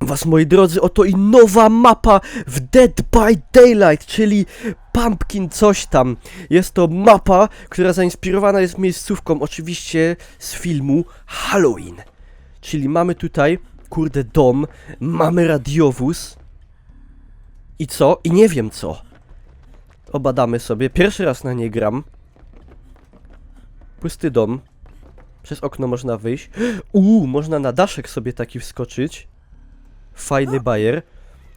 was, moi drodzy, oto i nowa mapa w Dead by Daylight, czyli Pumpkin coś tam. Jest to mapa, która zainspirowana jest miejscówką, oczywiście z filmu Halloween. Czyli mamy tutaj, kurde, dom, mamy radiowóz. I co? I nie wiem co. Obadamy sobie, pierwszy raz na nie gram. Pusty dom. Przez okno można wyjść. Można na daszek sobie taki wskoczyć. Fajny bajer.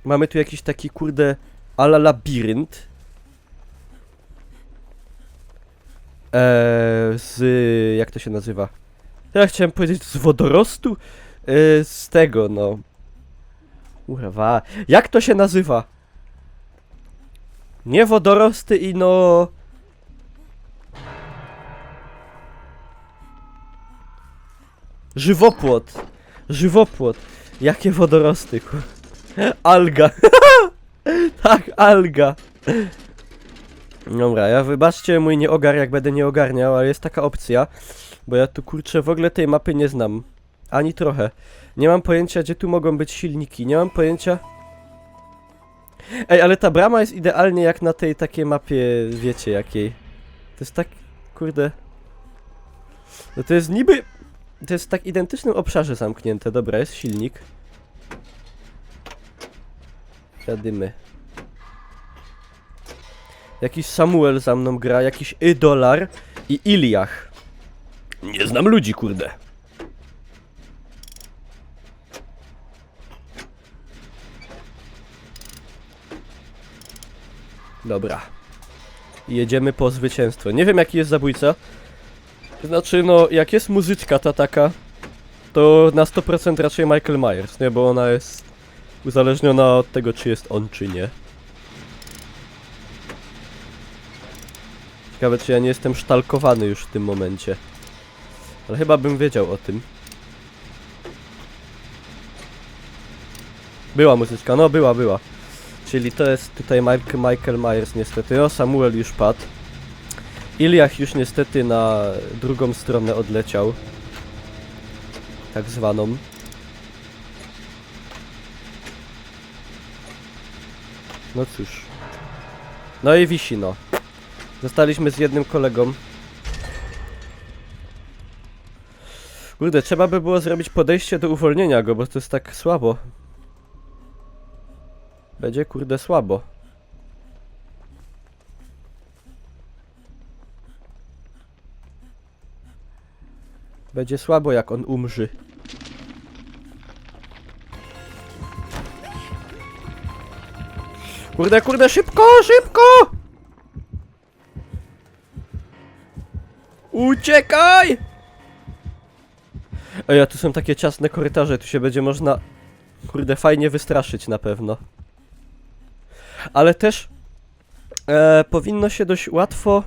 Mamy tu jakiś taki, kurde, ala labirynt. Jak to się nazywa? Ja chciałem powiedzieć z wodorostu? Z tego, no. Urwa. Jak to się nazywa? Nie wodorosty i no... Żywopłot. Żywopłot. Jakie wodorosty, kur... Alga. Tak, alga. Dobra, ja wybaczcie mój nieogar, jak będę nie ogarniał, ale jest taka opcja. Bo ja tu, kurczę, w ogóle tej mapy nie znam. Ani trochę. Nie mam pojęcia, gdzie tu mogą być silniki. Nie mam pojęcia... Ej, ale ta brama jest idealnie jak na tej takiej mapie, wiecie jakiej. To jest tak, kurde... No to jest niby... To jest w tak identycznym obszarze zamknięte. Dobra, jest silnik. Jadymy. Jakiś Samuel za mną gra, jakiś Idolar i Iliach. Nie znam ludzi, kurde. Dobra. Jedziemy po zwycięstwo. Nie wiem, jaki jest zabójca. Znaczy, no, jak jest muzyczka ta taka, to na 100% raczej Michael Myers, nie? Bo ona jest uzależniona od tego, czy jest on, czy nie. Ciekawe, czy ja nie jestem sztalkowany już w tym momencie. Ale chyba bym wiedział o tym. Była muzyczka, no była. Czyli to jest tutaj Michael Myers niestety. O, Samuel już padł. Iliach już niestety na drugą stronę odleciał. Tak zwaną. No cóż. No i wisi, no. Zostaliśmy z jednym kolegą. Kurde, trzeba by było zrobić podejście do uwolnienia go, bo to jest tak słabo. Będzie, kurde, słabo. Będzie słabo, jak on umrzy. Kurde, szybko! Uciekaj! Ej, a tu są takie ciasne korytarze, tu się będzie można... Kurde, fajnie wystraszyć na pewno. Ale też... powinno się dość łatwo...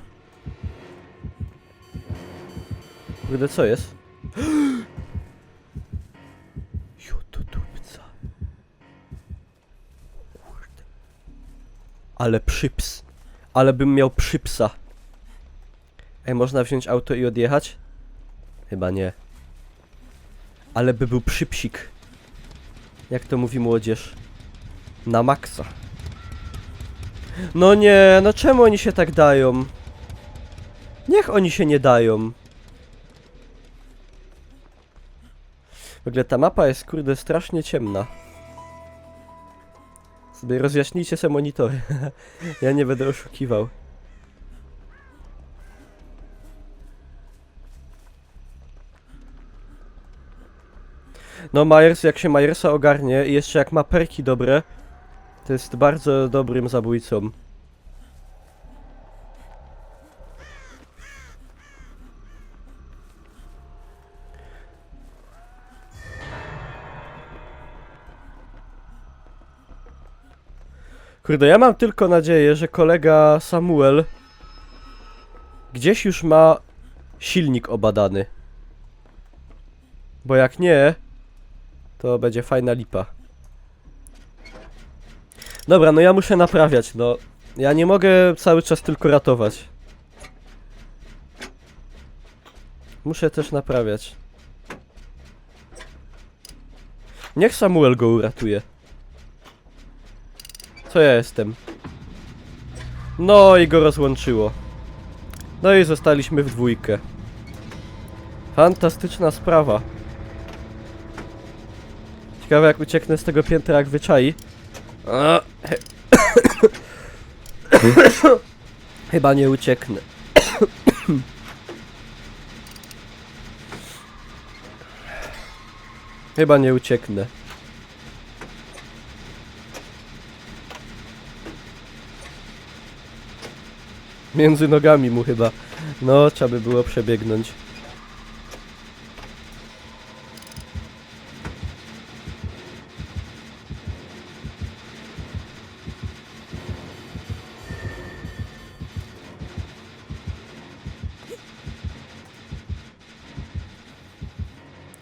Kurde, co jest? Jutubca. Kurde. Ale przyps. Ale bym miał przypsa. Ej, można wziąć auto i odjechać? Chyba nie. Ale by był przypsik. Jak to mówi młodzież? Na maksa. No nie, no czemu oni się tak dają? Niech oni się nie dają. W ogóle ta mapa jest, kurde, strasznie ciemna. Sobie rozjaśnijcie se monitory. Ja nie będę oszukiwał. No Myers, jak się Myersa ogarnie i jeszcze jak ma perki dobre, to jest bardzo dobrym zabójcą. Kurde, ja mam tylko nadzieję, że kolega Samuel gdzieś już ma silnik obadany. Bo jak nie, to będzie fajna lipa. Dobra, no ja muszę naprawiać, no. Ja nie mogę cały czas tylko ratować. Muszę też naprawiać. Niech Samuel go uratuje. Co ja jestem? No i go rozłączyło. No i zostaliśmy w dwójkę. Fantastyczna sprawa. Ciekawe jak ucieknę z tego piętra, jak wyczai. Chyba nie ucieknę. Chyba nie ucieknę. Między nogami mu chyba. No, trzeba by było przebiegnąć.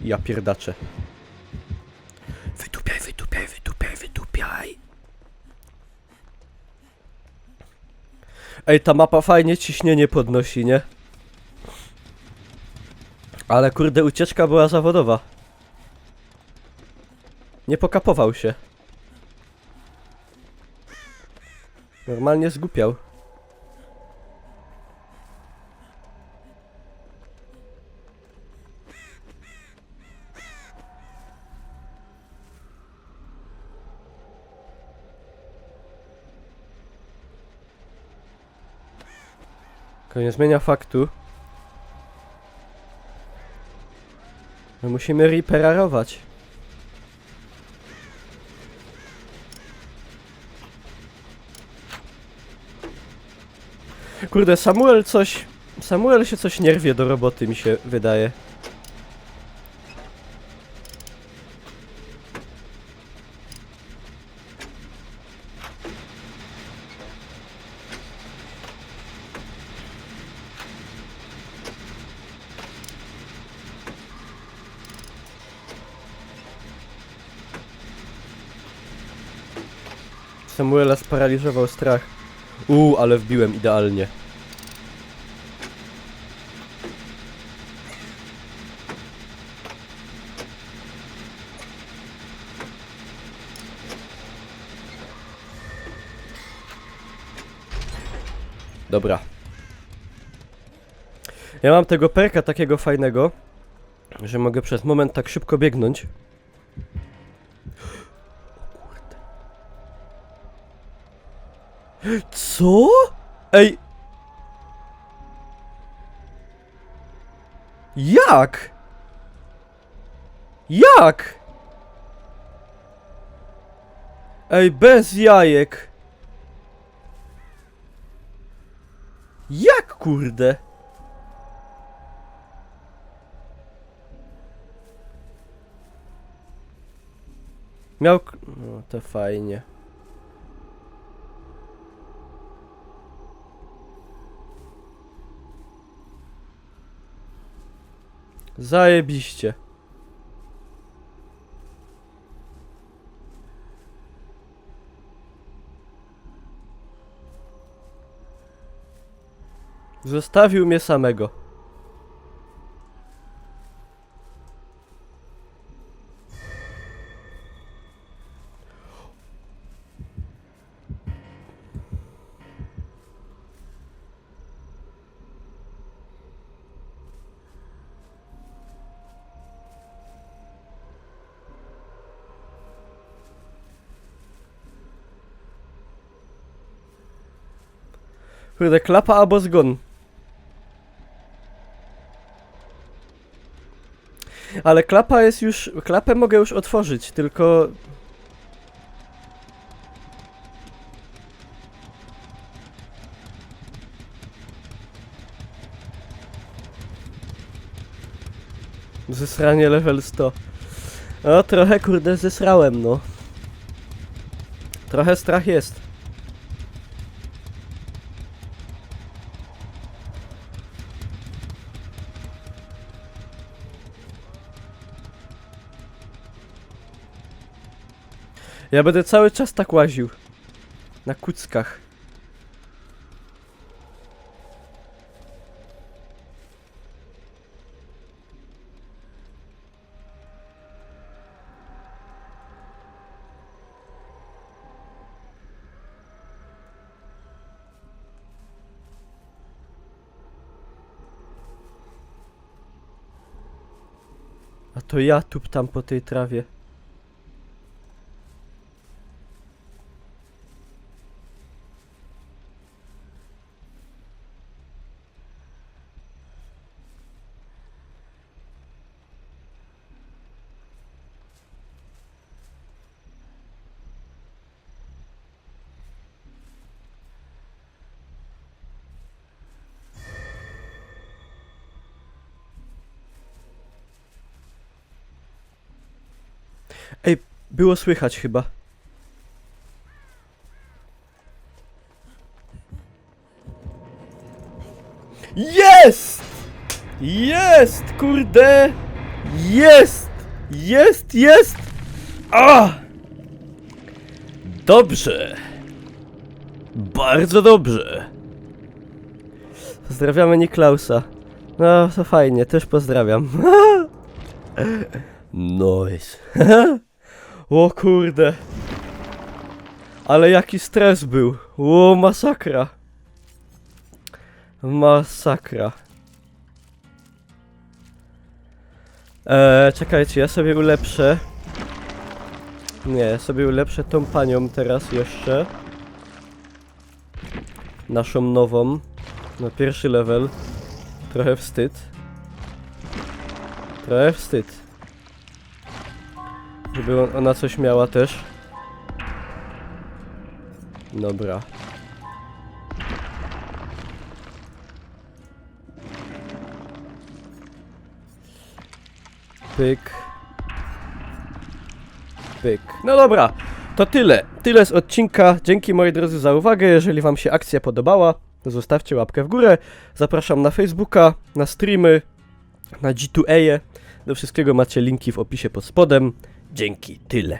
Ja pierdaczę. Wytupiaj, wytupiaj, wytupiaj, wytupiaj. Ej, ta mapa fajnie ciśnienie podnosi, nie? Ale kurde, ucieczka była zawodowa. Nie pokapował się. Normalnie zgłupiał. To nie zmienia faktu. My musimy reparować. Kurde, Samuel się coś nie rwie do roboty, mi się wydaje. Samuela sparaliżował strach. Ale wbiłem idealnie. Dobra. Ja mam tego perka takiego fajnego, że mogę przez moment tak szybko biegnąć. O kurde. Co? Ej! Jak? Jak? Ej, bez jajek. Jak kurde? No to fajnie. Zajebiście. Zostawił mnie samego. Kurde, klapa albo zgon. Ale klapa jest już... Klapę mogę już otworzyć, tylko... Zesranie level 100. No, trochę kurde zesrałem, no. Trochę strach jest. Ja będę cały czas tak łaził. Na kuckach. A to ja tuptam po tej trawie. Ej, było słychać chyba. Jest! Jest, kurde! Jest! Jest, jest! A! Dobrze. Bardzo dobrze. Pozdrawiamy Niklausa. No, to fajnie, też pozdrawiam. Nice. O kurde. Ale jaki stres był. O, masakra. Masakra. Czekajcie, ja sobie ulepszę. Nie, ja sobie ulepszę tą panią teraz jeszcze. Naszą nową. No, pierwszy level. Trochę wstyd. Trochę wstyd. Żeby ona coś miała też. Dobra. Pyk. Pyk. No dobra, to tyle. Tyle z odcinka. Dzięki moi drodzy za uwagę. Jeżeli wam się akcja podobała, to zostawcie łapkę w górę. Zapraszam na Facebooka, na streamy, na G2A. Do wszystkiego macie linki w opisie pod spodem. Dzięki, tyle.